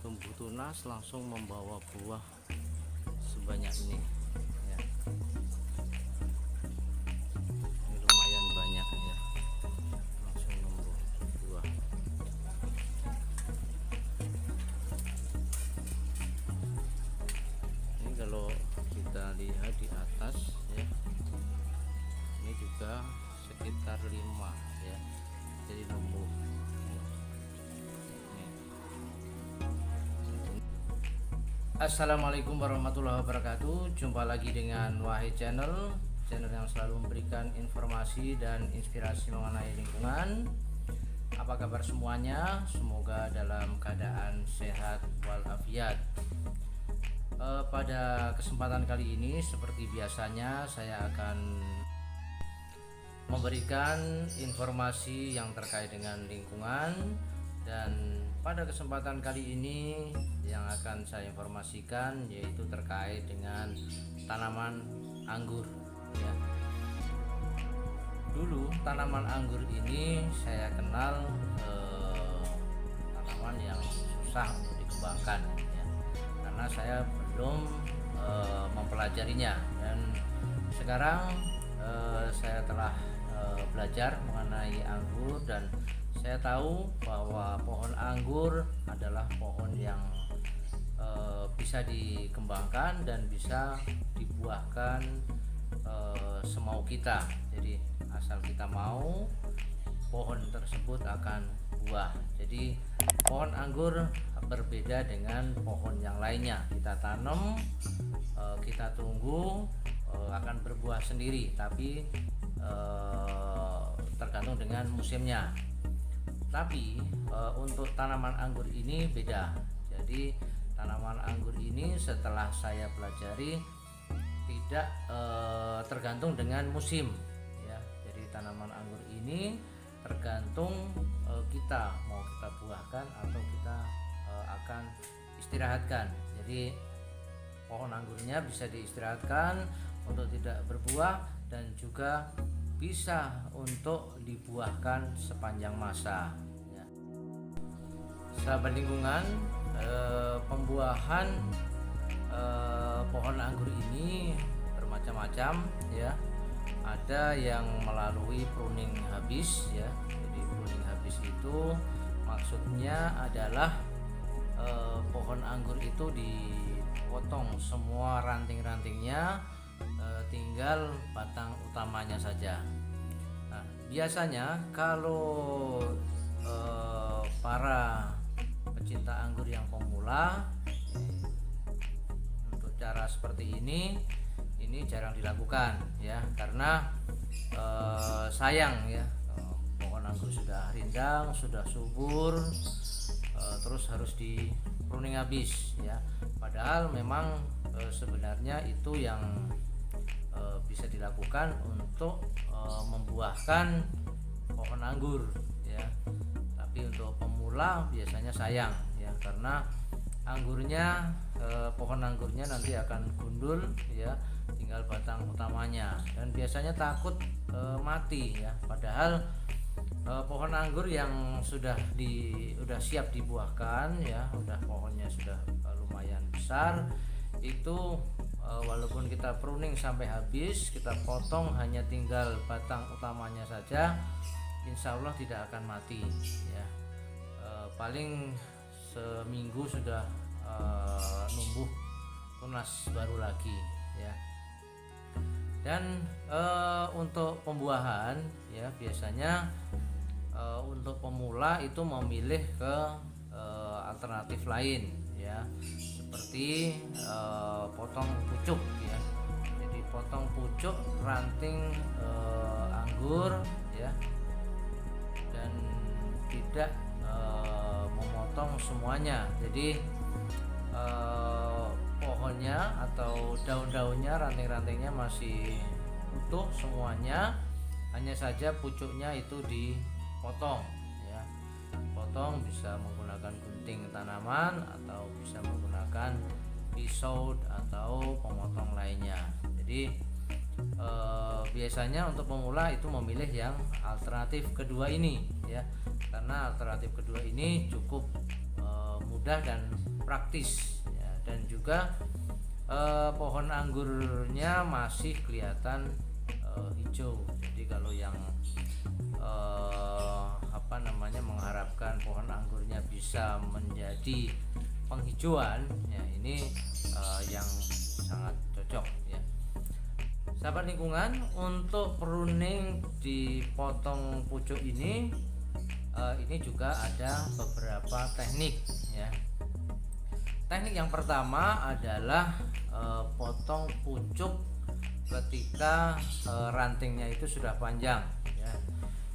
tumbuh tunas langsung membawa buah sebanyak ini ya. Ini lumayan banyak ya, langsung numbuh buah. Ini kalau kita lihat di atas ya, ini juga sekitar 5 ya, jadi numbuh. Assalamualaikum warahmatullahi wabarakatuh. Jumpa lagi dengan Wahid Channel yang selalu memberikan informasi dan inspirasi mengenai lingkungan. Apa kabar semuanya? Semoga dalam keadaan sehat walafiat. Pada kesempatan kali ini seperti biasanya saya akan memberikan informasi yang terkait dengan lingkungan. Dan pada kesempatan kali ini yang akan saya informasikan yaitu terkait dengan tanaman anggur ya. Dulu tanaman anggur ini saya kenal tanaman yang susah untuk dikembangkan ya, karena saya belum mempelajarinya. Dan sekarang saya telah belajar mengenai anggur, dan saya tahu bahwa pohon anggur adalah pohon yang bisa dikembangkan dan bisa dibuahkan semau kita. Jadi asal kita mau, pohon tersebut akan buah. Jadi pohon anggur berbeda dengan pohon yang lainnya. Kita tanam, kita tunggu, akan berbuah sendiri, tapi tergantung dengan musimnya. Tapi untuk tanaman anggur ini beda. Jadi tanaman anggur ini setelah saya pelajari tidak tergantung dengan musim ya. Jadi tanaman anggur ini tergantung kita mau kita buahkan atau kita akan istirahatkan. Jadi pohon anggurnya bisa diistirahatkan untuk tidak berbuah, dan juga bisa untuk dibuahkan sepanjang masa ya. Sahabat lingkungan, pembuahan pohon anggur ini bermacam-macam ya. Ada yang melalui pruning habis ya. Jadi pruning habis itu maksudnya adalah pohon anggur itu dipotong semua ranting-rantingnya, tinggal batang utamanya saja. Nah, biasanya kalau para pecinta anggur yang pemula, untuk cara seperti ini jarang dilakukan ya, karena sayang ya, pohon anggur sudah rindang, sudah subur, terus harus di pruning habis ya. Padahal memang sebenarnya itu yang bisa dilakukan untuk membuahkan pohon anggur ya. Tapi untuk pemula biasanya sayang ya, karena anggurnya pohon anggurnya nanti akan gundul ya, tinggal batang utamanya, dan biasanya takut mati ya. Padahal pohon anggur yang sudah siap dibuahkan ya, udah pohonnya sudah lumayan besar, itu walaupun kita pruning sampai habis, kita potong hanya tinggal batang utamanya saja, insya Allah tidak akan mati ya. Paling seminggu sudah numbuh tunas baru lagi ya. Dan untuk pembuahan ya, biasanya untuk pemula itu memilih ke alternatif lain ya, seperti potong pucuk ya. Jadi potong pucuk ranting anggur ya, dan tidak memotong semuanya. Jadi pohonnya atau daun-daunnya, ranting-rantingnya masih utuh semuanya, hanya saja pucuknya itu dipotong ya. Potong bisa menggunakan gunting tanaman atau bisa menggunakan pisau atau pemotong lainnya. Jadi biasanya untuk pemula itu memilih yang alternatif kedua ini ya, karena alternatif kedua ini cukup mudah dan praktis ya. Dan juga pohon anggurnya masih kelihatan hijau. Jadi kalau yang mengharapkan pohon anggurnya bisa menjadi penghijauan ya, ini yang sangat cocok ya. Sahabat lingkungan, untuk pruning di potong pucuk ini juga ada beberapa teknik ya. Teknik yang pertama adalah potong pucuk ketika rantingnya itu sudah panjang ya,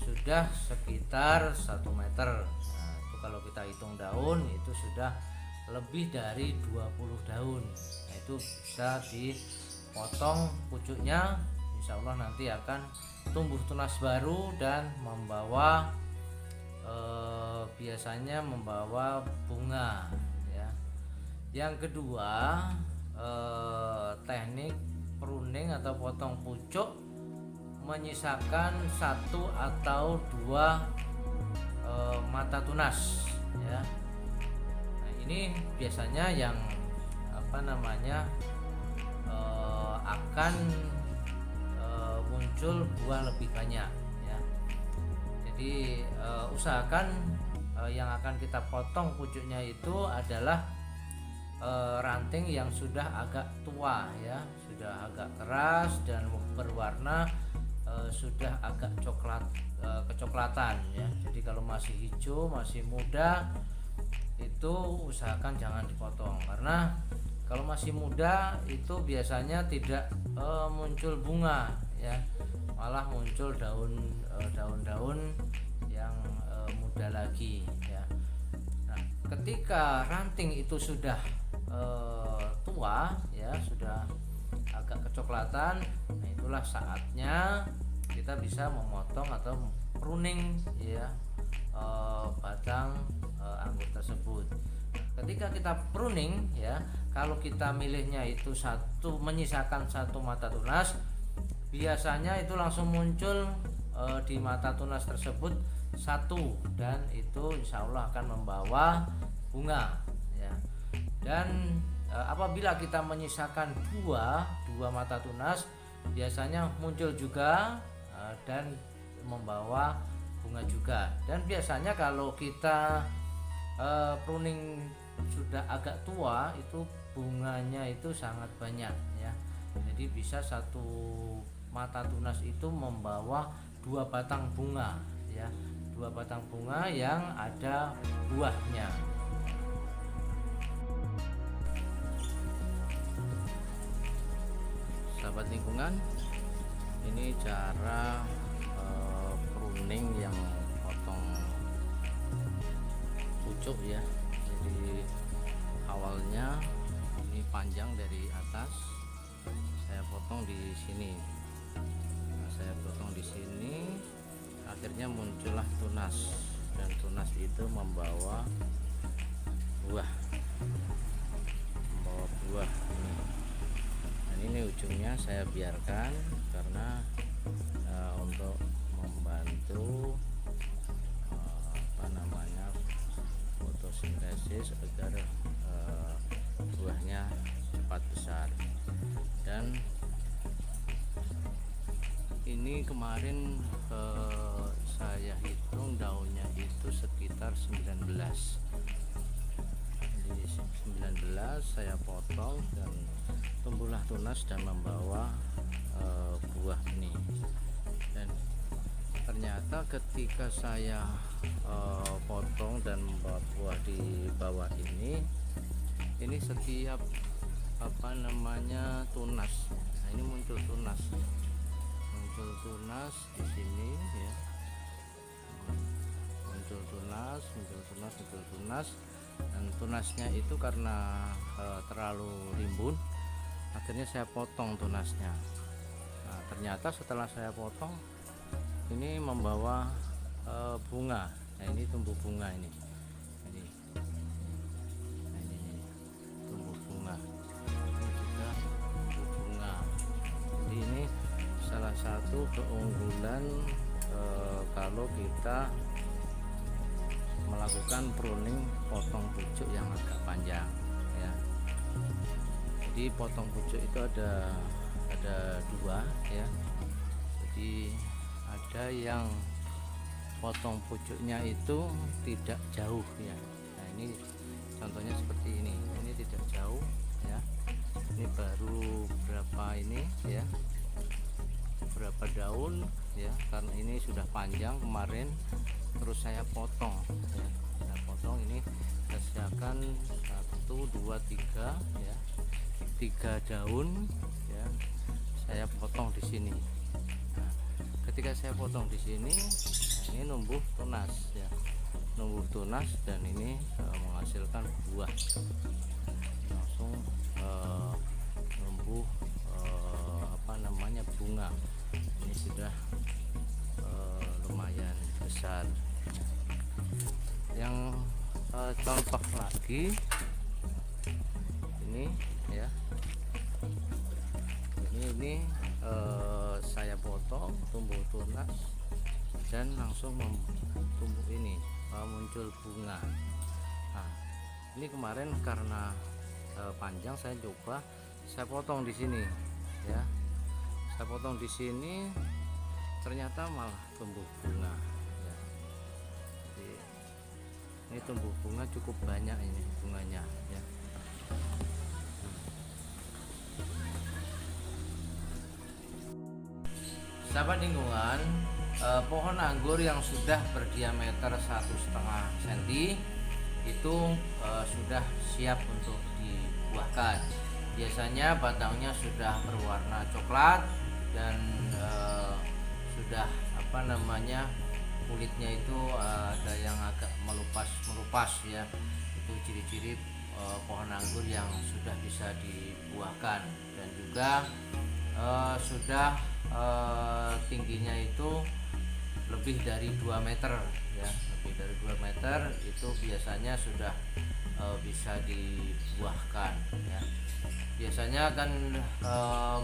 sudah sekitar 1 meter. Nah, itu kalau kita hitung daun itu sudah lebih dari 20 daun. Nah, itu bisa dipotong pucuknya, insya Allah nanti akan tumbuh tunas baru dan membawa biasanya membawa bunga ya. Yang kedua, teknik pruning atau potong pucuk menyisakan 1 atau 2 mata tunas ya. Nah, ini biasanya yang akan muncul buah lebih banyak ya. Jadi usahakan yang akan kita potong pucuknya itu adalah ranting yang sudah agak tua ya, sudah agak keras dan berwarna sudah agak kecoklatan ya. Jadi kalau masih hijau, masih muda, itu usahakan jangan dipotong, karena kalau masih muda itu biasanya tidak muncul bunga ya, malah muncul daun-daun yang muda lagi ya. Nah, ketika ranting itu sudah tua ya, sudah agak kecoklatan, nah itulah saatnya kita bisa memotong atau pruning ya batang anggur tersebut. Ketika kita pruning ya, kalau kita milihnya itu menyisakan 1 mata tunas, biasanya itu langsung muncul di mata tunas tersebut 1, dan itu insya Allah akan membawa bunga ya. Dan apabila kita menyisakan dua mata tunas, biasanya muncul juga dan membawa bunga juga. Dan biasanya kalau kita pruning sudah agak tua, itu bunganya itu sangat banyak ya. Jadi bisa 1 mata tunas itu membawa 2 batang bunga ya, 2 batang bunga yang ada buahnya. Sahabat lingkungan, ini cara pruning yang potong pucuk ya. Jadi awalnya ini panjang dari atas, saya potong di sini. Nah, saya potong di sini, akhirnya muncullah tunas, dan tunas itu membawa buah ini. Dan ini ujungnya saya biarkan karena untuk membantu fotosintesis agar buahnya cepat besar. Dan ini kemarin saya hitung daunnya itu sekitar 19. Jadi 19 saya potong dan tumbuhlah tunas dan membawa buah ini. Dan ternyata ketika saya potong dan membawa buah di bawah ini setiap tunas, nah ini muncul tunas di sini ya, muncul tunas, dan tunasnya itu karena terlalu rimbun, akhirnya saya potong tunasnya. Nah, ternyata setelah saya potong ini membawa bunga. Nah, ini tumbuh bunga ini tumbuh bunga, ini juga tumbuh bunga. Jadi ini salah satu keunggulan kalau kita melakukan pruning potong pucuk yang agak panjang. Jadi potong pucuk itu ada dua ya. Jadi ada yang potong pucuknya itu tidak jauh ya. Nah ini contohnya seperti ini tidak jauh ya. Ini baru berapa ini ya, berapa daun ya, karena ini sudah panjang kemarin terus saya potong ya. Saya potong ini, saya siapkan 1 2 3 ya, 3 daun ya, saya potong di sini. Nah, ketika saya potong di sini, nah ini numbuh tunas ya, numbuh tunas, dan ini menghasilkan buah, langsung numbuh apa namanya, bunga. Ini sudah lumayan besar. Yang contoh lagi ini ya, ini saya potong tumbuh tunas dan langsung tumbuh ini muncul bunga. Nah ini kemarin karena panjang, saya coba saya potong di sini ya, saya potong di sini ternyata malah tumbuh bunga ya. Jadi ini tumbuh bunga cukup banyak, ini bunganya ya. Sahabat lingkungan, pohon anggur yang sudah berdiameter 1,5 cm itu sudah siap untuk dibuahkan. Biasanya batangnya sudah berwarna coklat dan sudah apa namanya, kulitnya itu ada yang agak melupas ya. Itu ciri-ciri pohon anggur yang sudah bisa dibuahkan, dan juga sudah tingginya itu lebih dari 2 meter ya, lebih dari 2 meter itu biasanya sudah bisa dibuahkan ya. Biasanya akan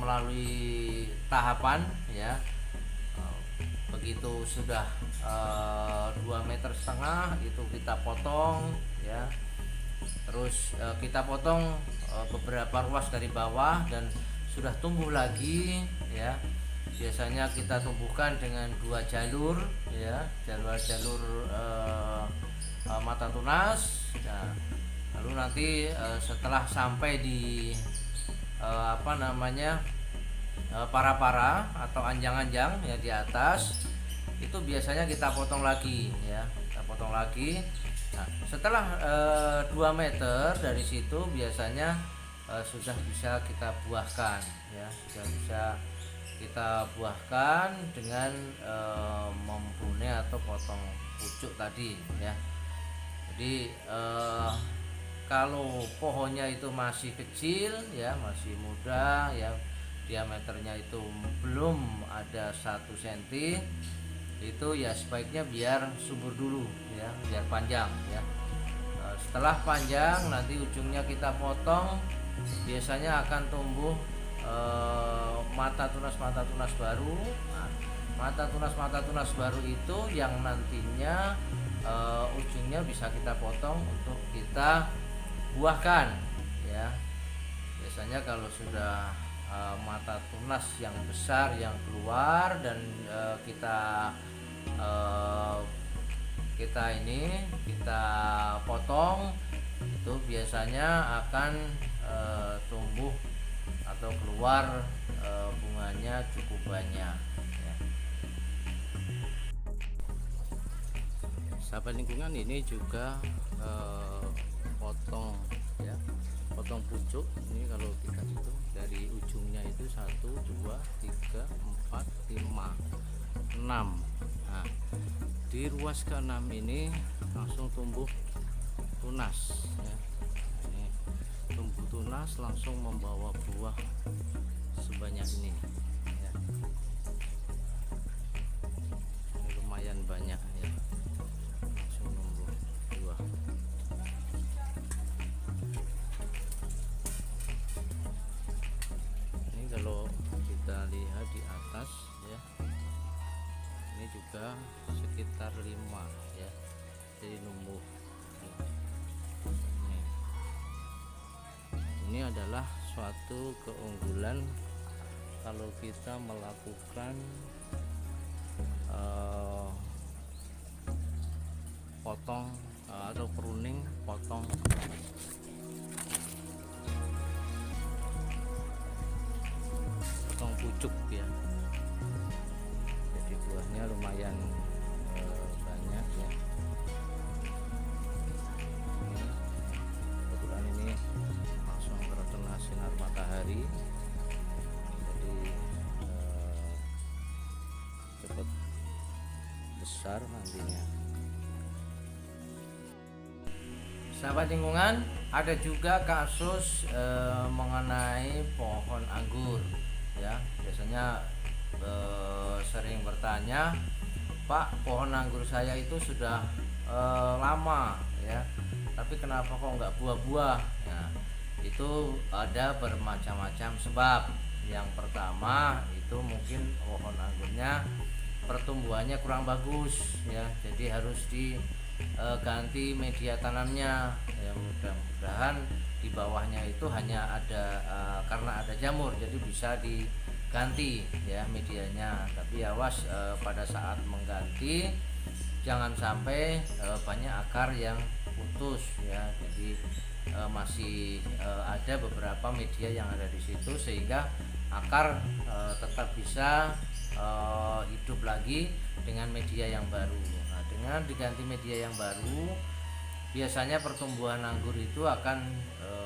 melalui tahapan ya. Begitu sudah 2,5 meter itu kita potong ya, terus kita potong beberapa ruas dari bawah dan sudah tumbuh lagi ya. Biasanya kita tumbuhkan dengan 2 jalur ya, jalur mata tunas. Nah, lalu nanti setelah sampai di apa namanya, para-para atau anjang-anjang ya di atas, itu biasanya kita potong lagi ya, kita potong lagi. Nah, setelah 2 meter dari situ biasanya sudah bisa kita buahkan ya, sudah bisa kita buahkan dengan memprune atau potong pucuk tadi ya. Jadi kalau pohonnya itu masih kecil ya, masih muda ya, diameternya itu belum ada 1 cm, itu ya sebaiknya biar subur dulu ya, biar panjang ya. Setelah panjang nanti ujungnya kita potong, biasanya akan tumbuh mata tunas baru. Nah, mata tunas baru itu yang nantinya ujungnya bisa kita potong untuk kita buahkan ya. Biasanya kalau sudah mata tunas yang besar yang keluar dan kita potong, itu biasanya akan tumbuh atau keluar bunganya cukup banyak ya. Sahabat lingkungan, ini juga potong ya, potong pucuk. Ini kalau kita hitung dari ujungnya itu 1 2 3 4 5 6. Nah, di ruas ke-6 ini langsung tumbuh tunas ya. Ini tumbuh tunas langsung membawa buah sebanyak ini ya. Ini lumayan banyak ya, langsung tumbuh buah. Ini kalau kita lihat di atas ya, ini juga sekitar 5 ya, jadi numbuh. Ini adalah suatu keunggulan kalau kita melakukan potong atau pruning, potong pucuk ya. Jadi buahnya lumayan banyak ya. Ini kebetulan ini langsung terkena sinar matahari, jadi cepat besar nantinya. Sahabat lingkungan, ada juga kasus mengenai pohon anggur ya. Biasanya sering bertanya, Pak, pohon anggur saya itu sudah lama ya, tapi kenapa kok nggak buah-buah? Nah, itu ada bermacam-macam sebab. Yang pertama itu mungkin pohon anggurnya pertumbuhannya kurang bagus ya, jadi harus diganti media tanamnya ya. Mudah-mudahan di bawahnya itu hanya ada karena ada jamur, jadi bisa diganti ya medianya. Tapi awas pada saat mengganti jangan sampai banyak akar yang putus ya. Jadi masih ada beberapa media yang ada di situ sehingga akar tetap bisa hidup lagi dengan media yang baru. Nah, dengan diganti media yang baru, biasanya pertumbuhan anggur itu akan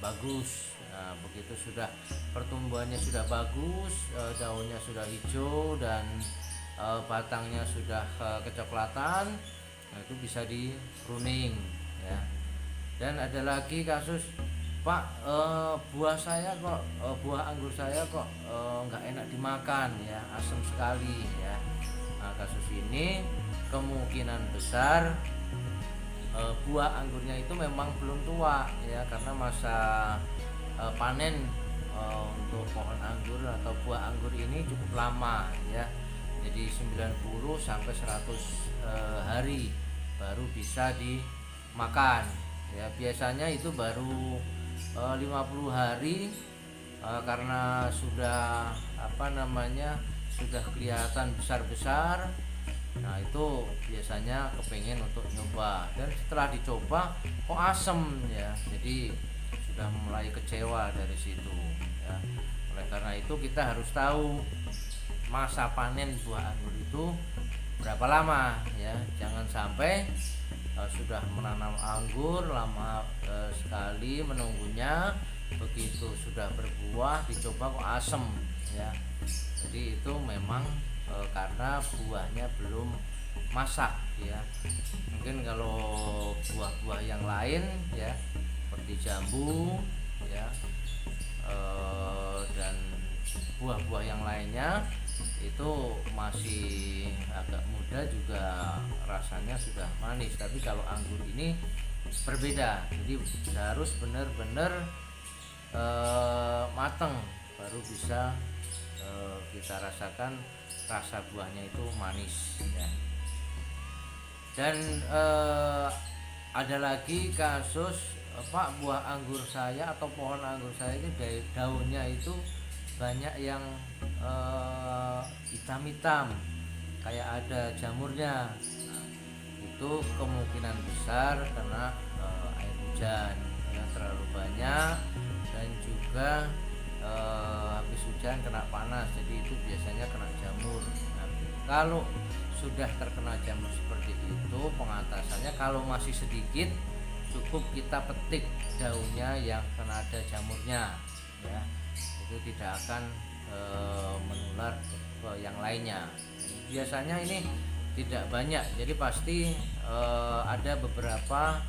bagus. Nah, begitu sudah pertumbuhannya sudah bagus, daunnya sudah hijau dan batangnya sudah kecoklatan, nah itu bisa di pruning ya. Dan ada lagi kasus, Pak, buah saya kok buah anggur saya kok nggak enak dimakan ya, asam sekali ya. Nah, kasus ini kemungkinan besar buah anggurnya itu memang belum tua ya, karena masa panen untuk pohon anggur atau buah anggur ini cukup lama ya. Jadi 90 sampai 100 hari baru bisa dimakan ya. Biasanya itu baru 50 hari karena sudah sudah kelihatan besar-besar. Nah, itu biasanya kepengen untuk nyoba, dan setelah dicoba kok asem ya, jadi sudah mulai kecewa dari situ ya. Oleh karena itu kita harus tahu masa panen buah anggur itu berapa lama ya. Jangan sampai sudah menanam anggur lama sekali menunggunya, begitu sudah berbuah dicoba kok asem ya. Jadi itu memang karena buahnya belum masak ya. Mungkin kalau buah-buah yang lain ya seperti jambu ya dan buah-buah yang lainnya itu masih agak muda juga rasanya sudah manis. Tapi kalau anggur ini berbeda, jadi harus benar-benar mateng baru bisa kita rasakan rasa buahnya itu manis ya. Dan ada lagi kasus, Pak, buah anggur saya atau pohon anggur saya ini dari daunnya itu banyak yang hitam-hitam kayak ada jamurnya. Nah, itu kemungkinan besar karena air hujan yang terlalu banyak, dan juga habis hujan kena panas, jadi itu biasanya kena jamur. Nah, kalau sudah terkena jamur seperti itu, pengatasannya kalau masih sedikit cukup kita petik daunnya yang kena ada jamurnya ya, itu tidak akan menular ke yang lainnya. Biasanya ini tidak banyak, jadi pasti ada beberapa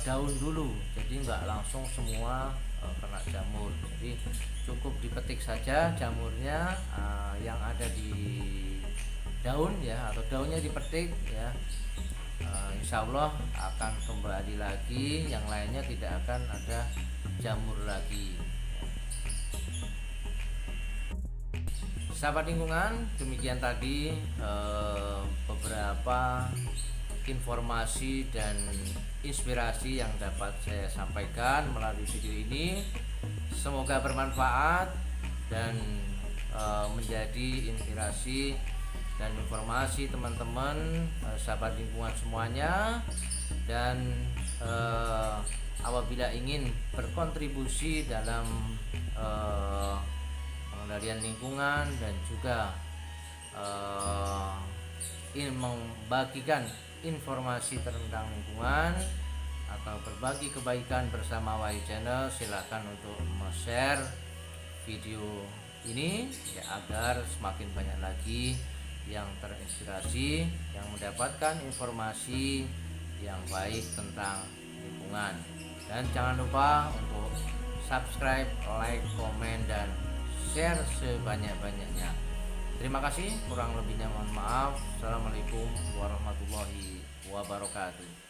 daun dulu, jadi nggak langsung semua kena jamur. Jadi cukup dipetik saja jamurnya yang ada di daun ya, atau daunnya dipetik ya. Insya Allah akan kembali lagi, yang lainnya tidak akan ada jamur lagi. Sahabat lingkungan, demikian tadi beberapa informasi dan inspirasi yang dapat saya sampaikan melalui video ini. Semoga bermanfaat dan menjadi inspirasi dan informasi teman-teman, sahabat lingkungan semuanya. Dan apabila ingin berkontribusi dalam pengendalian lingkungan dan juga ingin membagikan informasi tentang lingkungan atau berbagi kebaikan bersama Wahyu Channel, silakan untuk share video ini ya, agar semakin banyak lagi yang terinspirasi, yang mendapatkan informasi yang baik tentang lingkungan. Dan jangan lupa untuk subscribe, like, komen, dan share sebanyak-banyaknya. Terima kasih, kurang lebihnya mohon maaf. Assalamualaikum warahmatullahi wabarakatuh.